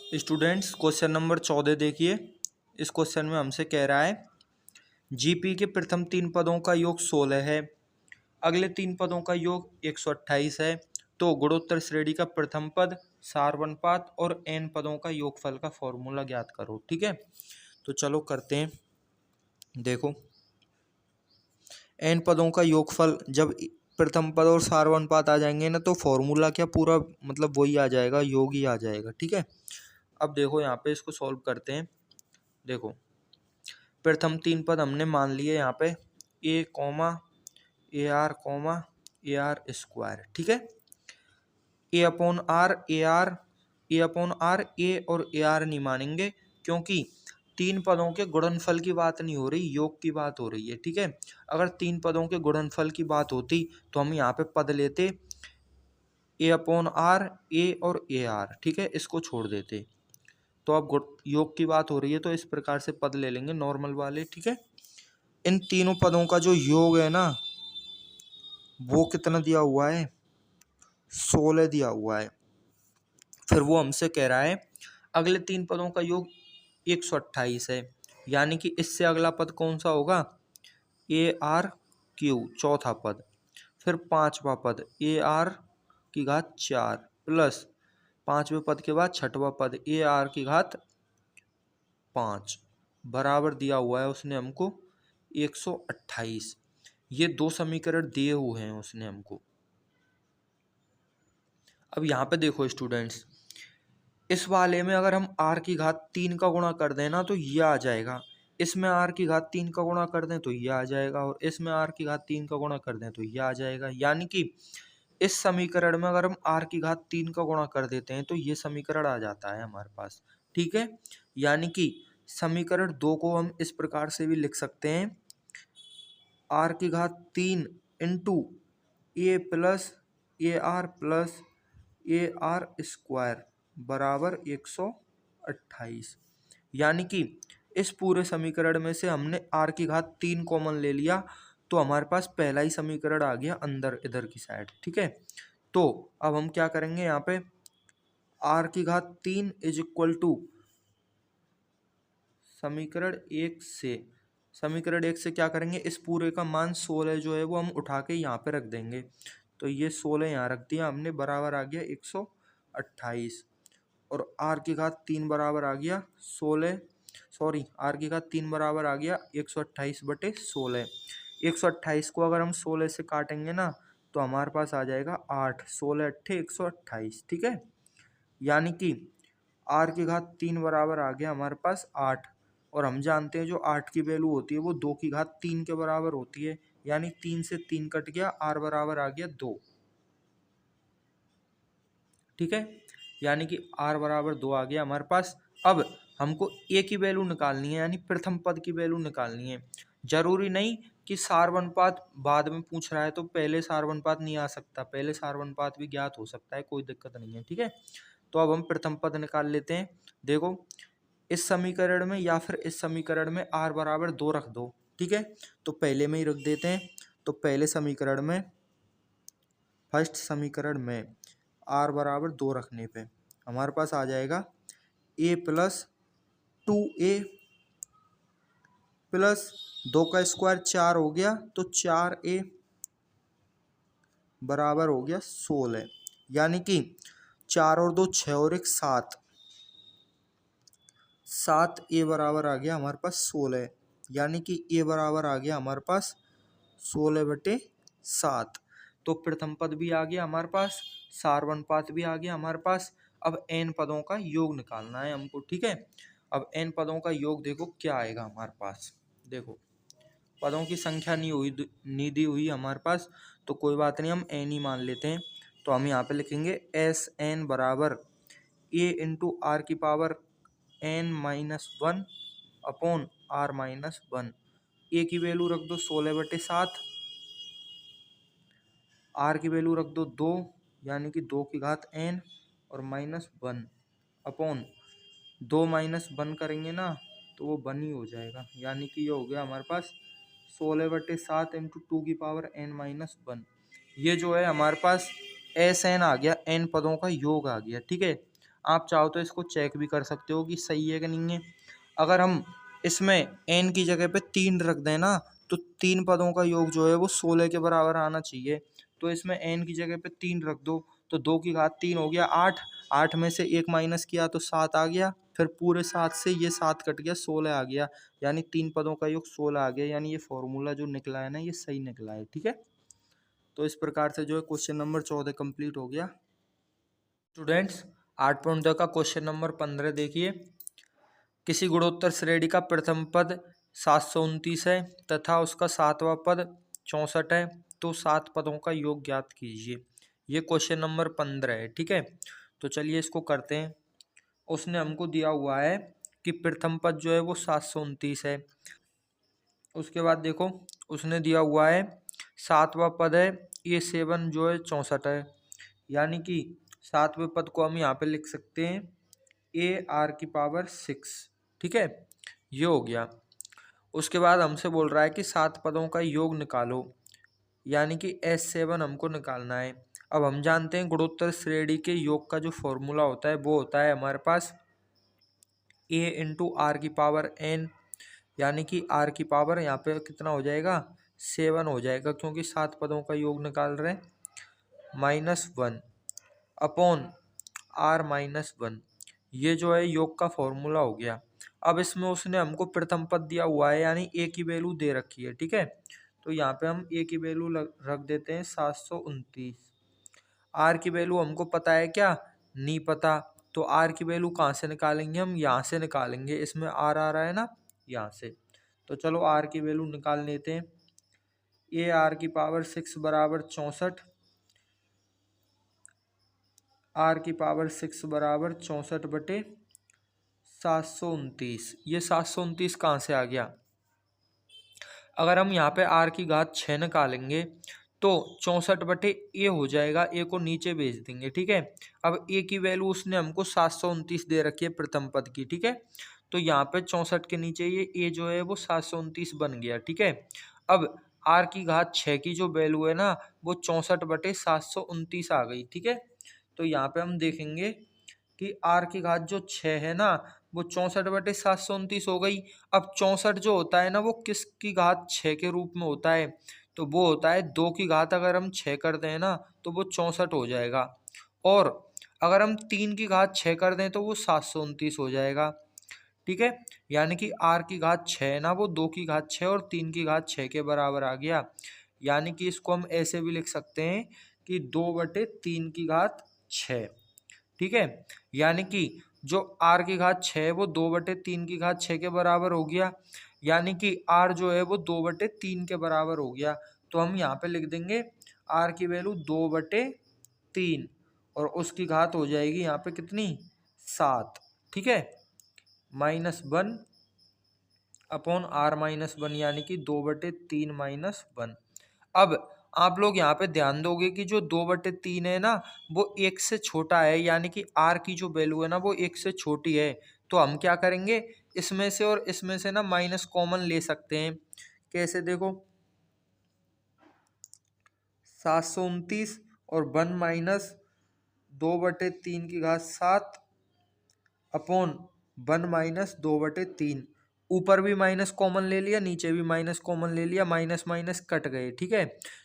Students question number 14 देखिए। इस question में हमसे कह रहा है जीपी के प्रथम तीन पदों का योग 16 है, अगले तीन पदों का योग 128 है, तो गुणोत्तर श्रेणी का प्रथम पद, सारवनपात और एन पदों का योगफल का फॉर्मूला ज्ञात करो। ठीक है, तो चलो करते हैं। देखो, एन पदों का योगफल जब प्रथम पद और सारवनपात आ जाएंगे ना, तो फॉर्मूला क्या पूरा मतलब वही आ जाएगा, योग ही आ जाएगा। ठीक है, अब देखो यहाँ पे इसको सॉल्व करते हैं। देखो, प्रथम तीन पद हमने मान लिए यहाँ पे ए कॉमा ए आर स्क्वायर। ठीक है, ए अपॉन आर ए और ए आर नहीं मानेंगे, क्योंकि तीन पदों के गुणनफल की बात नहीं हो रही, योग की बात हो रही है। ठीक है, अगर तीन पदों के गुणनफल की बात होती तो हम यहाँ पे पद लेते ए अपॉन आर ए और ए आर। ठीक है, इसको छोड़ देते। तो अब योग की बात हो रही है तो इस प्रकार से पद ले लेंगे नॉर्मल वाले। ठीक है, इन तीनों पदों का जो योग है ना, वो कितना दिया हुआ है, 16 दिया हुआ है। फिर वो हमसे कह रहा है अगले तीन पदों का योग 128 है, यानी कि इससे अगला पद कौन सा होगा, ए आर क्यू चौथा पद, फिर पांचवा पद ए आर की घात 4 प्लस पांचवें पद के बाद छठवां पद ए आर की घात 5 बराबर दिया हुआ है उसने हमको 128। ये दो समीकरण दिए हुए हैं उसने हमको। अब यहाँ पे देखो स्टूडेंट्स, इस वाले में अगर हम r की घात 3 का गुणा कर दें ना तो ये आ जाएगा, इसमें r की घात 3 का गुणा कर दें तो ये आ जाएगा, और इसमें r की घात 3 का गुणा कर दें तो ये आ जाएगा। यानी कि इस समीकरण में अगर हम r की घात 3 का गुणा कर देते हैं तो ये समीकरण आ जाता है हमारे पास। ठीक है, यानी कि समीकरण 2 को हम इस प्रकार से भी लिख सकते हैं, r की घात 3 into A plus A R square बराबर 128। यानी कि इस पूरे समीकरण में से हमने r की घात 3 कॉमन ले लिया, तो हमारे पास पहला ही समीकरण आ गया अंदर इधर की साइड। ठीक है, तो अब हम क्या करेंगे, यहाँ पे r की घात 3 इज इक्वल टू समीकरण एक से क्या करेंगे, इस पूरे का मान 16 जो है वो हम उठा के यहाँ पे रख देंगे। तो ये 16 यहाँ रख दिया हमने, बराबर आ गया 128, और r की घात 3 बराबर आ गया 16, सॉरी r की घात 3 बराबर आ गया 128/16। 128 को अगर हम 16 से काटेंगे ना तो हमारे पास आ जाएगा 8, 16 अट्ठे 128। ठीक है, यानी कि r की घात 3 बराबर आ गया हमारे पास 8, और हम जानते हैं जो 8 की वैल्यू होती है वो 2 की घात 3 के बराबर होती है, यानी 3 से 3 कट गया, r बराबर आ गया 2। ठीक है, यानी कि r बराबर 2 आ गया हमारे पास। अब हमको a की वैल्यू निकालनी है, यानी प्रथम पद की वैल्यू निकालनी है। जरूरी नहीं कि सारवनपात बाद में पूछ रहा है तो पहले सारवनपात नहीं आ सकता, पहले सारवनपात भी ज्ञात हो सकता है, कोई दिक्कत नहीं है। ठीक है, तो अब हम प्रथम पद निकाल लेते हैं। देखो, इस समीकरण में या फिर इस समीकरण में r बराबर 2 रख दो। ठीक है, तो पहले में ही रख देते हैं। तो पहले समीकरण में, फर्स्ट समीकरण में r बराबर 2 रखने पे हमारे पास आ जाएगा a प्लस 2a प्लस 2 का स्क्वायर 4 हो गया, तो 4a बराबर हो गया 16। यानी कि 4 और 2 6 और 1 7, 7a बराबर आ गया हमारे पास 16। यानी कि a बराबर आ गया हमारे पास 16/7। तो प्रथम पद भी आ गया हमारे पास, सारवनपात भी आ गया हमारे पास। अब n पदों का योग निकालना है हमको। ठीक है, अब n पदों का योग देखो क्या आएगा हमारे पास। देखो, पदों की संख्या नहीं दी हुई हमारे पास, तो कोई बात नहीं, हम n ही मान लेते हैं। तो हम यहाँ पे लिखेंगे SN बराबर a इंटू आर की power n-1 upon r-1। a की वैल्यू रख दो 16/7, r की वैल्यू रख दो 2, यानी कि 2 की घात n और -1 अपॉन 2 -1 करेंगे ना तो वो 1 ही हो जाएगा। यानी कि ये हो गया हमारे पास 16/7 इंटू 2 की पावर n-1। ये जो है हमारे पास SN आ गया, n पदों का योग आ गया। ठीक है, आप चाहो तो इसको चेक भी कर सकते हो कि सही है कि नहीं है। अगर हम इसमें n की जगह पे 3 रख दें ना, तो 3 पदों का योग जो है वो 16 के बराबर आना चाहिए। तो इसमें n की जगह पे 3 रख दो, तो 2 की घात 3 हो गया 8, 8 में से 1 माइनस किया तो 7 आ गया, फिर पूरे 7 से ये 7 कट गया, 16 आ गया, यानी 3 पदों का योग 16 आ गया, यानी ये फॉर्मूला जो निकला है ना ये सही निकला है। ठीक है, तो इस प्रकार से जो है क्वेश्चन नंबर 14 कंप्लीट हो गया। स्टूडेंट्स 8.2 का क्वेश्चन नंबर 15 देखिए। किसी गुणोत्तर श्रेणी का प्रथम पद 729 है तथा उसका 7वां पद 64 है, तो 7 पदों का योग ज्ञात कीजिए। ये क्वेश्चन नंबर 15 है। ठीक है, तो चलिए इसको करते हैं। उसने हमको दिया हुआ है कि प्रथम पद जो है वो 729 है। उसके बाद देखो उसने दिया हुआ है 7वां पद है A7 जो है 64 है, यानी कि 7वें पद को हम यहाँ पे लिख सकते हैं AR⁶। ठीक है, ये हो गया। उसके बाद हमसे बोल रहा है कि 7 पदों का योग निकालो, यानी कि S7 हमको निकालना है। अब हम जानते हैं गुणोत्तर श्रेणी के योग का जो फॉर्मूला होता है वो होता है हमारे पास A इंटू R⁴n, यानी कि R की पावर यहाँ पे कितना हो जाएगा 7 हो जाएगा, क्योंकि 7 पदों का योग निकाल रहे हैं, -1 अपॉन R-1। ये जो है योग का फॉर्मूला हो गया। अब इसमें उसने हमको प्रथम पद दिया हुआ है, यानी A की वैल्यू दे रखी है। ठीक है, तो यहाँ पे हम A की वैल्यू रख देते हैं 729। R की वैल्यू हमको पता है क्या, नहीं पता, तो R की वैल्यू कहाँ से निकालेंगे, हम यहाँ से निकालेंगे। इसमें R आ रहा है ना यहाँ से, तो चलो R की वैल्यू निकाल लेते हैं। AR⁶ बराबर 64, R⁴ बराबर 64 बटे 729। ये 729 कहाँ से आ गया, अगर हम यहाँ पे R की घात 6 निकालेंगे तो 64 बटे A हो जाएगा, A को नीचे भेज देंगे। ठीक है, अब A की वैल्यू उसने हमको 729 दे रखी है प्रथम पद की। ठीक है, तो यहाँ पे 64 के नीचे ये A जो है वो 729 बन गया। ठीक है, अब R की घात 6 की जो वैल्यू है ना वो 64 बटे 729 आ गई। ठीक है, तो यहाँ पे हम देखेंगे कि R की घात जो 6 है ना वो 64 बटे 729 हो गई। अब 64 जो होता है ना वो किस की घात 6 के रूप में होता है, तो वो होता है 2 की घात अगर हम 6 कर दें ना तो वो 64 हो जाएगा, और अगर हम 3 की घात 6 कर दें तो वो 729 हो जाएगा। ठीक है, यानी कि R की घात 6 है ना वो 2 की घात 6 और 3 की घात 6 के बराबर आ गया, यानी कि इसको हम ऐसे भी लिख सकते हैं कि 2 बटे 3 की घात 6। ठीक है, यानी कि जो R की घात 6 है वो 2 बटे 3 की घात 6 के बराबर हो गया, यानी कि R जो है वो 2 बटे 3 के बराबर हो गया। तो हम यहाँ पे लिख देंगे R की वैल्यू 2 बटे 3 और उसकी घात हो जाएगी यहाँ पे कितनी 7। ठीक है, -1 अपॉन R-1, यानी कि 2 बटे 3 -1। अब आप लोग यहाँ पे ध्यान दोगे कि जो 2 बटे 3 है ना वो 1 से छोटा है, यानी कि R की जो वैल्यू है ना वो 1 से छोटी है। तो हम क्या करेंगे, इसमें से और इसमें से ना माइनस कॉमन ले सकते हैं। कैसे, देखो 729 और 1 माइनस 2 बटे 3 की घात 7 अपॉन 1 माइनस 2 बटे 3। ऊपर भी माइनस कॉमन ले लिया, नीचे भी माइनस कॉमन ले लिया, माइनस माइनस कट गए। ठीक है,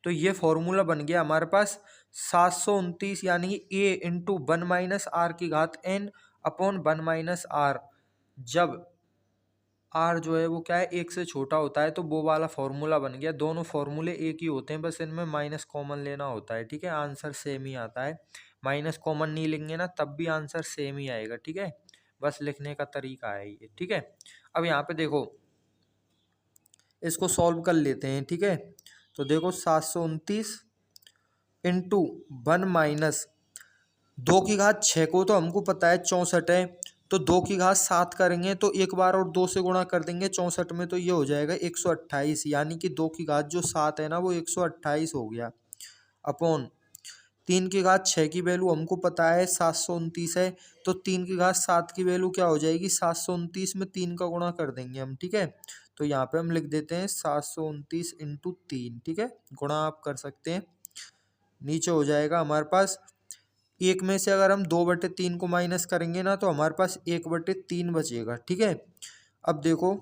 तो ये फॉर्मूला बन गया हमारे पास 729, यानी कि A इंटू 1 माइनस R की घात n अपॉन 1 माइनस R। जब R जो है वो क्या है 1 से छोटा होता है तो वो वाला फॉर्मूला बन गया। दोनों फॉर्मूले एक ही होते हैं, बस इनमें माइनस कॉमन लेना होता है। ठीक है, आंसर सेम ही आता है। माइनस कॉमन नहीं लेंगे ना तब भी आंसर सेम ही आएगा। ठीक है, बस लिखने का तरीका है ये। ठीक है, अब यहाँ पे देखो इसको सॉल्व कर लेते हैं। ठीक है, तो देखो 729 इंटू 1 माइनस 2 की घात 6 को तो हमको पता है 64 है, तो 2 की घात 7 करेंगे तो एक बार और 2 से गुणा कर देंगे 64 में, तो ये हो जाएगा 128, यानी कि 2 की घात जो 7 है ना वो 128 हो गया, अपॉन 3 की घात 6 की वैल्यू हमको पता है 729 है, तो 3 की घात 7 की वैल्यू क्या हो जाएगी 729 में 3 का गुणा कर देंगे हम। ठीक है, तो यहाँ पे हम लिख देते हैं 729 इंटू 3। ठीक है, गुणा आप कर सकते हैं, नीचे हो जाएगा हमारे पास एक में से अगर हम 2/3 को माइनस करेंगे ना तो हमारे पास 1/3 बचेगा, ठीक है। अब देखो,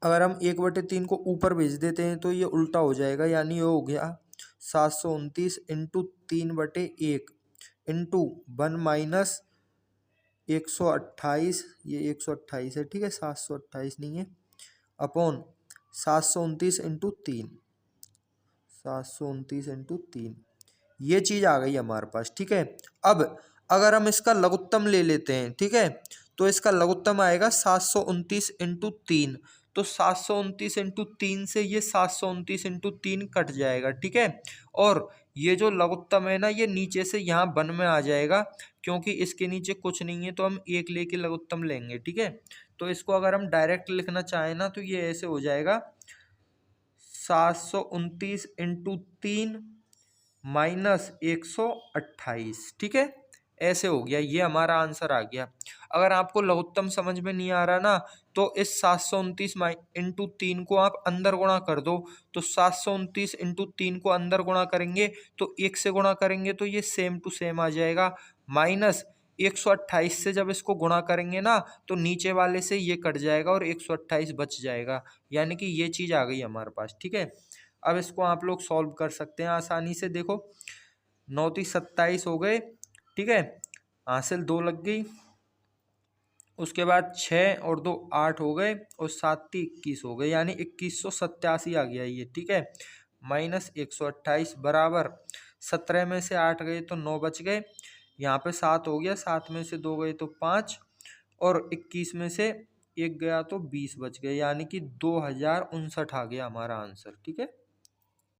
अगर हम 1/3 को ऊपर भेज देते हैं तो ये उल्टा हो जाएगा, यानी ये हो गया 729 इंटू 3/1 इंटू 1 माइनस 128, ये 128 है, ठीक है, 728 नहीं है, अपॉन 729 इंटू 3, 729 इंटू 3, ये चीज आ गई हमारे पास, ठीक है। अब अगर हम इसका लघुत्तम ले लेते हैं, ठीक है, तो इसका लघुत्तम आएगा 729 इंटू 3। तो 729 इंटू 3 से ये 729 इंटू 3 कट जाएगा, ठीक है। और ये जो लघुत्तम है ना, ये नीचे से यहाँ वन में आ जाएगा, क्योंकि इसके नीचे कुछ नहीं है तो हम एक लेके लघुत्तम लेंगे, ठीक है। तो इसको अगर हम डायरेक्ट लिखना चाहें ना तो ये ऐसे हो जाएगा 729 इंटू 3 माइनस 128, ठीक है, ऐसे हो गया, ये हमारा आंसर आ गया। अगर आपको लघुत्तम समझ में नहीं आ रहा ना, तो इस 729 इंटू 3 को आप अंदर गुणा कर दो। तो 729 इंटू 3 को अंदर गुणा करेंगे तो 1 से गुणा करेंगे तो ये सेम टू सेम आ जाएगा, माइनस 128 से जब इसको गुणा करेंगे ना तो नीचे वाले से ये कट जाएगा और 128 बच जाएगा, यानी कि ये चीज आ गई हमारे पास, ठीक है। अब इसको आप लोग सॉल्व कर सकते हैं आसानी से। देखो, 9×3 = 27 हो गए, ठीक है, हासिल 2 लग गई, उसके बाद 6 और 2 8 हो गए, और 7×3 = 21 हो गए, यानी 2187 आ गया ये, ठीक है। माइनस 128 बराबर 17 में से 8 गए तो 9 बच गए, यहाँ पे 7 हो गया, 7 में से 2 गए तो 5, और 21 में से 1 गया तो 20 बच गए, यानी कि 2059 आ गया हमारा आंसर, ठीक है।